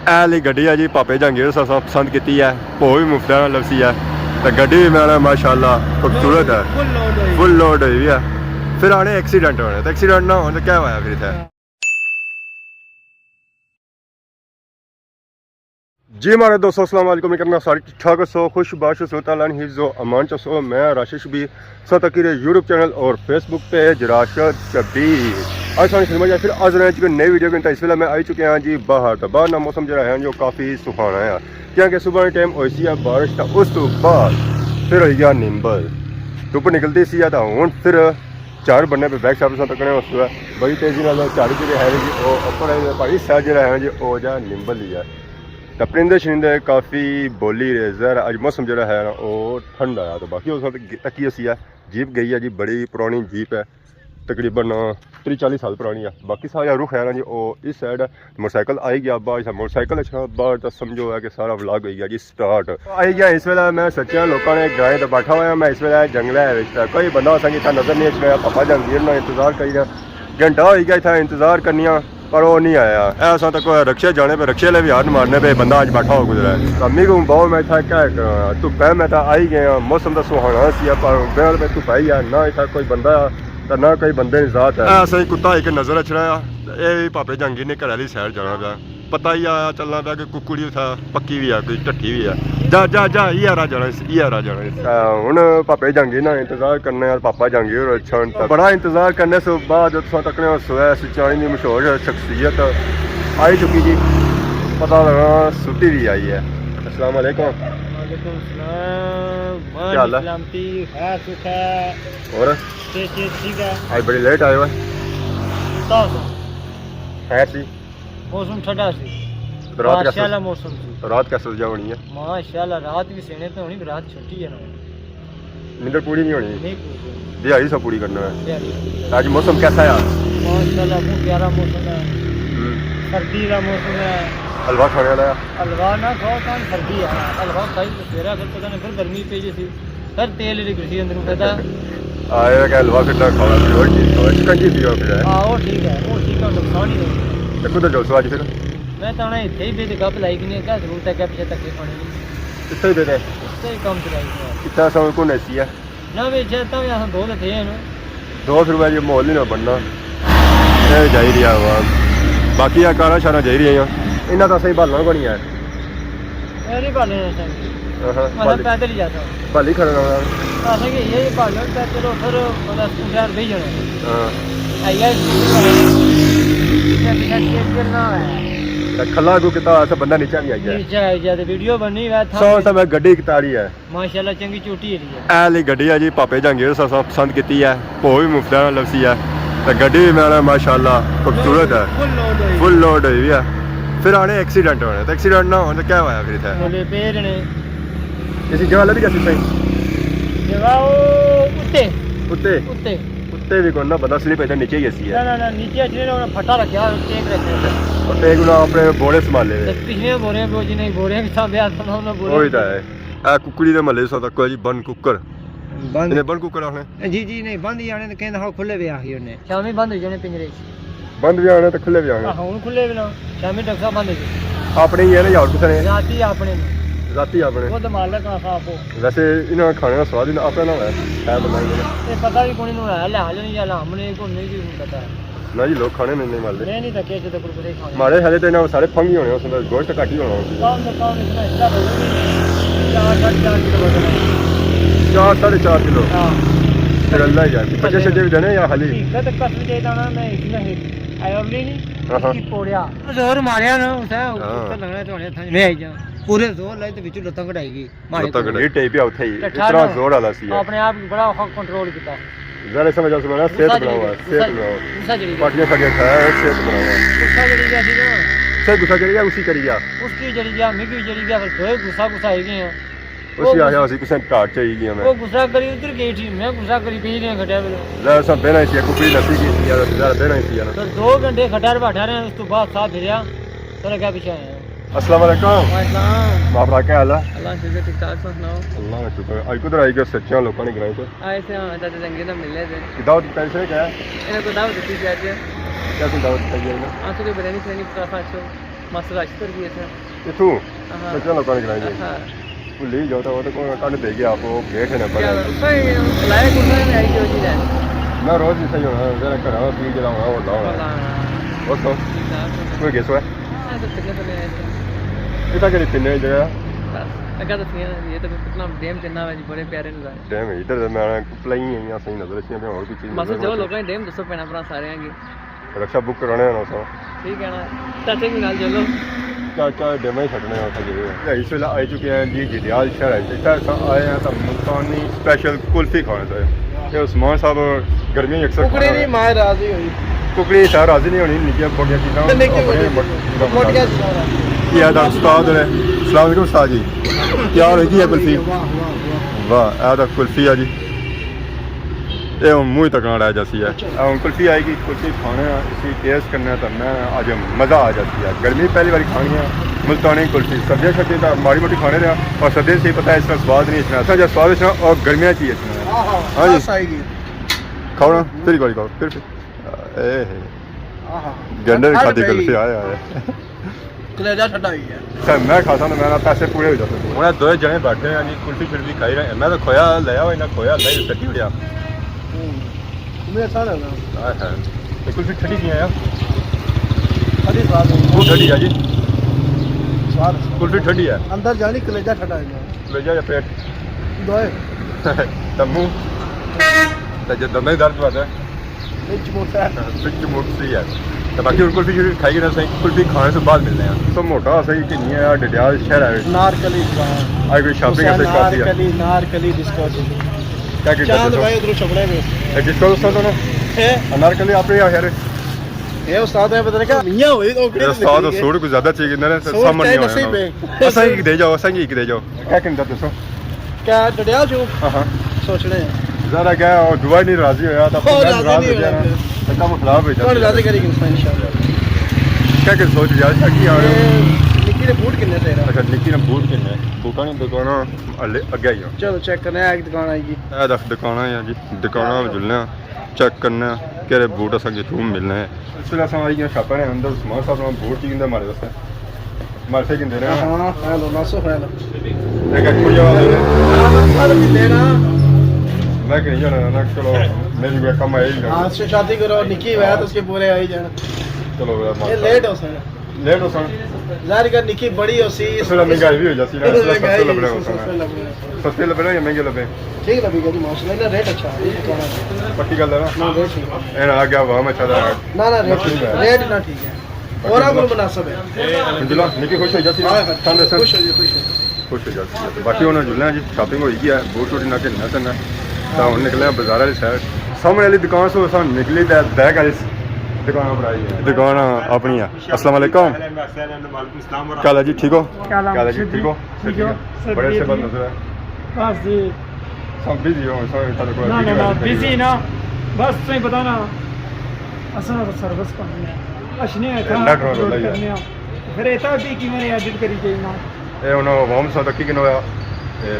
Ally ਗੱਡੀ ਆ ਜੀ ਪਾਪੇ ਜਹਾਂਗੀਰ ਸਾਹਿਬ ਪਸੰਦ ਕੀਤੀ ਹੈ ਭੋ ਵੀ ਮੁਫਤ ਨਾਲ ਲਵਸੀ ਹੈ ਤੇ ਗੱਡੀ ਵੀ ਮੈਂ ਮਾਸ਼ਾਅੱਲਾ ਖੂਬਸੂਰਤ ਹੈ ਫੁੱਲ ਲੋਡ ਹੋਈ ਵੀ ਹੈ ਫਿਰ ਆਣੇ ਐਕਸੀਡੈਂਟ ਹੋਣੇ ਤੇ ਐਕਸੀਡੈਂਟ ਨਾ ਹੋਣ ਤੇ ਕਿਆ ਹੋਇਆ ਫਿਰ ਇੱਥੇ जी हमारे दोस्तों अस्सलाम वालेकुम करना सारी ठीक ठाक सो खुश बाश ताला हिज़्ज़ो अमान चसो मैं राशिश भी सतकीर यूट्यूब चैनल और फेसबुक पेज राशिद शबीर आज सारी फिल्म फिर आज जो नई वीडियो के इस वेले मैं आई चुके हैं जी बाहर तो बाहर का मौसम जो है जो काफ़ी सुहाना है क्योंकि सुबह टाइम हो सी है बारिश तो उस तो बाद फिर हो गया निंबल धुप निकलती सी है तो हूँ फिर चार बनने पे बैक साइड तकने उस बड़ी तेज़ी झाड़ी जो है जी वो अपर भाई साइड जो है जी वो जा निंबल ही है तो परिंदे शरिंदे काफ़ी बोली रेजर अज मौसम जो है ना वो ठंड आया तो बाकी उस तकी असी है जीप गई है जी बड़ी पुरानी जीप है तकरीबन 30-40 साल पुरानी है बाकी सारा रुख है ना जी वो इस साइड है मोटरसाइकिल आई गया बाहर मोटरसाइकिल अच्छा बाहर तो समझो है कि सारा व्लॉग हो गया जी स्टार्ट आई गया इस वेले मैं सच्चा लोगों ने गाय तो बैठा हुआ मैं इस वेले जंगल है कोई बंदा असा इतना नज़र नहीं आया पापा जहांगीर ना इंतजार करी घंटा हो गया इतना इंतजार करनी पर वो नहीं आया ऐसा तो कोई रक्शे जाने पे रक्शे ले भी हाथ मारने पे बंदा आज बैठा हो गुजरा है अम्मी को बहुत मैं था क्या धुप है मैं आई गया मौसम तो सुहाना सी पर बेल में धुप आई है ना इतना कोई बंदा तो ना कोई बंदे की जात है ऐसा ही कुत्ता एक नज़र अच्छा ये पापे जहांगीर ने घर वाली सैर जाना पाया पता ही आया चलना पाया कि कुकड़ी था पक्की भी है कोई ढट्ठी भी है जा जा जा ये आ जाना हूँ पापे जहांगीर ना इंतजार करने पापा जहांगीर अच्छा बड़ा इंतजार करने से बाद तकने सोया सिंचाई की मशहूर शख्सियत आई चुकी जी पता लगा सुटी भी आई है अस्सलाम वालेकुम क्या हाल है और आज बड़ी लेट आए हुए है सी मौसम ठंडा सी माशाल्लाह मौसम सी रात कैसे सजा होनी है माशाल्लाह रात भी सेने पे होनी रात छुट्टी है ना नींद पूरी नहीं होनी नहीं पूरी दिहाड़ी सब पूरी करना है आज मौसम कैसा है माशाल्लाह बहुत प्यारा मौसम है सर्दी का मौसम है हलवा खाने वाला हलवा ना खाओ तो सर्दी है हलवा खाई तो तेरा फिर पता नहीं फिर गर्मी पे जैसी फिर तेल री गसी अंदर पता आए का हलवा कितना खाना फिर और चीज खाओ शिकंजी पियो फिर हां वो ठीक है नुकसान ही नहीं तो कुछ जो आज फिर मैं तो ना इथे ही बेद गप लाई कि नहीं क्या जरूरत है क्या पीछे तक पानी कितने दे दे इससे ही काम चलाई कितना समय को नसी है ना वे चाहता हूं यहां दो थे ना 2 रुपए ये माहौल नहीं ना बनना ये जा ही रहा हुआ बाकी आ कारा शारा जा ही रही है इन्ना तो सही भालना बनी है अरे भाले मैं पैदल ही जाता हूं भाली खड़ा ऐसा कि ये भालो का चलो फिर मतलब स्कूटर भेज जाना हां आइया खला को कितना ऐसा बंदा नीचे भी आ गया नीचे आ गया तो वीडियो बनी हुआ था सो तो मैं गड्डी कितारी है माशाल्लाह चंगी चोटी है ऐली गड्डी है जी पापे जहांगीर साहब पसंद की है भो भी मुफ्त ਨਾਲ ਲਵਸੀ है तो गड्डी भी मैं माशाल्लाह खूबसूरत है फुल लोड हुई है फिर आने एक्सीडेंट होने तो एक्सीडेंट ना होने तो क्या होया फिर इथे बोले पेड़ ने इसी जगह लगी कैसी सही जगह उत्ते उत्ते उत्ते उत्ते भी कोई ना बंदा स्लिप इधर नीचे ही ऐसी है ना नीचे अच्छे ने फटा रखा टेक रखे और टेक ना अपने बोरे संभाल ले पिछले बोरे को जी नहीं बोरे के साथ ब्याह सुना ना बोरे वही तो है आ कुकड़ी दे महल्ले सो तक जी बन कुकर बंद बन कुकर आने जी नहीं बंद ही आने तो कहंदा हां खुले ब्याह ही ओने शामी बंद हो जाने पिंजरे बंद भी आने तो खुले भी आने हां खुले भी ना शामी डक्सा बंद हो अपने ही है ना यार कुछ नहीं राती अपने वो तो मालक का साफ हो वैसे इन्होंने खाने का स्वाद ही अपना ना है बनाएंगे ये पता भी कोनी नु है ले हाल नहीं जाला हमने को नहीं पता ना जी लोग खाने नहीं मारते नहीं तो कैसे तो कुरकुरे खाने मारे हले तो ना सारे फंगी होने उसमें गोश्त घट ही होना काम इतना हिस्सा हो 4 4.5 किलो हां फिर अल्लाह जाने पचे से भी जाने या खाली ठीक है तो कस भी देता ना मैं इसमें आयोली नहीं की पोड़िया जोर मारया ना उसे ऊपर लगना तो नहीं आई जा पूरे जोर लाई तो बिच लत्ता कढाईगी मारे लत्ता कढाई टेप उठे ही इतना जोर वाला सी अपने आप बड़ा कंट्रोल किया जरा समझ आ सुना सेहत बनाओ पार्टियां खा के खाया सेहत बनाओ गुस्सा जड़ी गया थी ना से गुस्सा जड़ी गया उसी करी गया उसकी जड़ी गया मिगी जड़ी गया फिर दो गुस्सा आई गए हैं उसी आया उसी कुछ टाट चाहिए गया मैं वो गुस्सा करी उधर गई थी मैं गुस्सा करी पी रहे घटिया बेलो जरा सब बेना ही कुकड़ी नसी की यार जरा बेना ही यार तो 2 घंटे खटार बैठा रहे उस तो बाद साथ फिरया तो क्या पीछे आए अस्सलाम वालेकुम वालेकुम बाबा क्या हाल है अल्लाह से ठीक ठाक सुनाओ अल्लाह का शुक्र आज कुछ आई गए सच्चा लोगों ने गिराए थे आए थे हां दादा जंगे ना मिले थे दावत पैसे क्या है इन्हें को दावत दी जाती है क्या दावत चाहिए ना आज तो बिरयानी खानी का खाचो ਮਾਸਟਰ ਅਸ਼ਤਰ ਵੀ ਇੱਥੇ इथू हाँ। बच्चों लोगों ने कराई हाँ ले जाओ तो वो तो कौन काट देगी आप वो गेट है नंबर क्या सही लाए कुर्ता में आई जो चीज़ है ना रोज ही सही होना जरा करा पी जलाऊंगा और लाऊंगा और तो कोई गेस हुआ तो कितने तो ले आए इतना के पिन्ने जगह अगर तो ये तो कितना डैम कितना है बड़े प्यारे नज़ारे डैम इधर मैं प्लाई है यहाँ सही नजर अच्छी है और भी चीज मास्टर जो लोग हैं डैम दोस्तों पैना अपना सारे हैं रक्षा बुक कराने हैं ना सो ठीक है ना चाचा के नाल चलो क्या डैम ही छटने होता है इस वेला आ चुके हैं जी जदियाल शहर है इतना आए हैं तो मुल्तानी स्पेशल कुल्फी खाने से ये उस्मान साहब गर्मी अक्सर कुकड़ी नहीं मार राजी हुई कुकड़ी शहर राजी नहीं होनी निकी बगिया चीज़ां मोटिया ये आदा उस्ताद है अस्सलाम वालेकुम उस्ताद जी क्या होगी है कुल्फी वाह आदा कुल्फी है जी ये मुँह तक रह जाती है कुल्फी आएगी कुल्फी खाने इसी टेस्ट करना तो मैं आज मज़ा आ जाती है गर्मी पहली बार खानी है मुल्तानी कुल्फी सर्दियाँ शर्दियाँ तो माड़ी मोटी खाने रहा और सर्दियों से ही पता है इसका स्वाद नहीं इतना अच्छा जब स्वाद इतना और गर्मियाँ चाहिए इतना हाँ जी खाओ ना फिर खाओ फिर गंडे खाती कुल्फी आया है कलेजा ठंडा ही है सर मैं खाता हूँ मेरा पैसे पूरे हो जाते हैं उन्हें दो जने बैठे हैं कुल्फी फिर भी खाई रहे हैं मैं तो खोया लिया हुआ इन्हें खोया ले सटी उड़िया मुझे अच्छा लगा ये कुल्फी ठंडी नहीं है यार अरे स्वाद वो ठंडी है जी स्वाद कुल्फी ठंडी है अंदर जानी कलेजा ठंडा है ले जा या पेट दोए तम्मू जब दम ही दर्द बात है मिर्च मोटा है पिच मोटी है तो बाकी उन कुल्फी खाई ना सही कुल्फी खाने से बाद मिलने हैं तो मोटा सही कि नहीं है डडियाल शहर है नारकली आज कोई शॉपिंग ऐसे काफी है नारकली डिस्को क्या कहते चांद हैं भाई उधर छपड़े में जिसको दोस्तों दोनों है अनारकली आपने यार ये उस्ताद है पता नहीं क्या मियां हुई तो ये उस्ताद और सूट कुछ ज्यादा चाहिए ना सामान नहीं होना ऐसा ही दे जाओ क्या कहते दोस्तों क्या डडियाल जो हां हां सोच रहे हैं जरा क्या और दुबई नहीं राजी होया तो नाराज हो गया काम खराब हो कौन राजी करेगी इंशाल्लाह क्या कर सोच यार क्या यार निक्की ने बूट कितने तेरा अच्छा निक्की ने बूट कितने बूटा नहीं दुकान अगे ही चलो चेक करने एक दुकान आएगी ए दस दुकान है जी दुकान में जुलना चेक करना केरे बूट असा जितू मिलने हैं इस वेला असा आई छापा ने अंदर उस्मान साहब ने बूट चाहिए हमारे वास्ते हमारे से किंदे ने हां हेलो नासो हेलो एक कुड़िया वाले हां लेना मैं कहीं जाना ना चलो मेरी भी कम है हां से शादी करो निक्की है तो उसके पूरे आ ही जाना चलो ये लेट हो सर जाहिर कर निक्की बड़ी हो सी इसमें महंगाई भी हो जाती है ना सस्ते लबड़े होते हैं सस्ते लबड़े या महंगे लबड़े ठीक लगेगा जी माशाल्लाह ना रेट अच्छा है पक्की गल है ना ना रेट ठीक है एना आ गया वाह अच्छा था ना रेट ना ठीक है और आप मुनासिब है अल्हम्दुलिल्लाह निक्की खुश हो जाती है ठंड से खुश हो जाती है बाकी उन्होंने जुलना जी शॉपिंग हो गई है बूट शूट ना करना करना तो हम निकले बाजार वाली साइड सामने वाली दुकान से हम निकली बैग वाली दुकान बनाई है दुकान अपनी है अस्सलाम वालेकुम क्या हाल है जी ठीक हो क्या हाल है जी ठीक हो बड़े से बंद नजर है बस जी सब बिजी हो ना बिजी ना बस तुम्हें पता ना असल सर्विस करनी है अशने करने फिर ऐसा भी कि मैंने एडिट करी चाहिए ना ये उन्होंने होम सा तक किन होया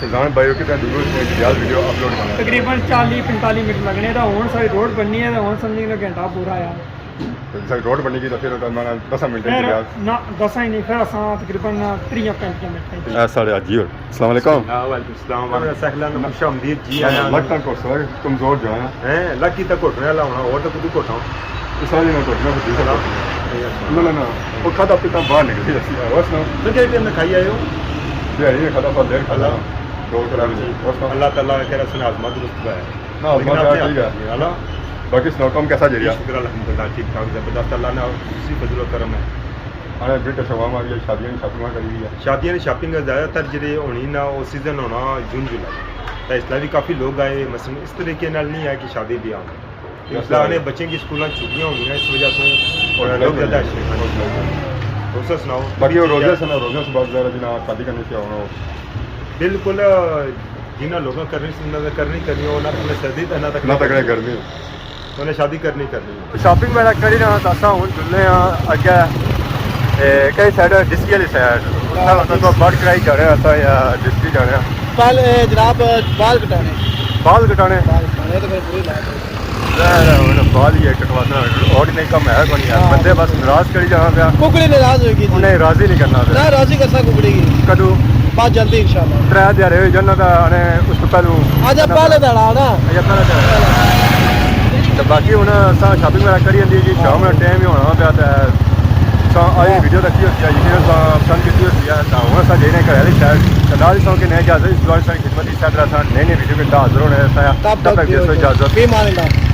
फिजान बायो के दूर जल्द वीडियो अपलोड करना तकरीबन 40-45 मिनट लगने तो हुन सारी रोड बननी है तो हुन समझी लो घंटा पूरा आया सर रोड बनी की तो फिर मैं 10 मिनट ना 10 ही नहीं फिर असा तकरीबन 30-35 मिनट साढ़े आज जी अस्सलाम वालेकुम वालेकुम सलाम व रहमतुल्लाह खुशामदीद जी आया लगता को सर कमजोर जो है हैं लकी तक घुटने लाउना और तो कुछ घुटाओ सारी ना घुटने को दी सला ना वो खाता पिता बाहर निकल गई बस ना तो क्या टाइम में खाई आए हो ये खाता पर देर खाला दो करा अल्लाह ताला के रसूल आजमत दुरुस्त है ना आजमत ठीक है अल्लाह बाकी सुनाओ कम कैसा जरिया शुक्र अल्हम्दुलिल्लाह ठीक ठाक जबरदस्त अल्लाह ने उसी फजल व करम है अरे ब्रिटिश शवाम आ गई शादियां शॉपिंग करी हुई है शादियां शॉपिंग ज़्यादातर जेह्ड़े होनी ना वो सीजन होना जून जुलाई तो इसलिए भी काफ़ी लोग आए मसलन इस तरीके नाल नहीं है कि शादी भी आए इसलिए आने बच्चों की स्कूलों छुट्टियां हो गई इस वजह से लोग ज़्यादा दोस्तों सुनाओ बाकी रोजे से बाद ज़रा जिना शादी करने से होना बिल्कुल जिन्हें लोगों करनी हो ना तक सर्दी ना तक गर्मी उन्हें शादी करनी शॉपिंग मेरा करी ना असा हूँ जुलने अगे कई साइड डिस्की वाली साइड तो बर्ड कराई जा रहे हैं या डिस्की जा रहे हैं जनाब बाल कटाने बाल कटाने तो फिर पूरी बात है बाद ही एक और नहीं कम है कोई यार बंदे बस नाराज करी जाना पिया कुकड़ी नाराज होगी उन्हें राजी नहीं करना ना राजी करसा कुकड़ी की कदू बात जल्दी इंशाल्लाह 3 दिहाड़े होई जन्नत आने उस तो पहलू आज पहले दड़ा ना अजा पहले तो बाकी हुन असां शॉपिंग वगैरह करी जंदी जी शाम दा टाइम ही होना पिया ते असां आई वीडियो रखी होती है जिन्हें असां पसंद कीती होती है तो हुन असां जेने घर वाली साइड तो नाल ही के नए इजाजत इस बार सारी खिदमत की साइड असां नई नई वीडियो के हाजिर होने तब तक इजाजत बेईमान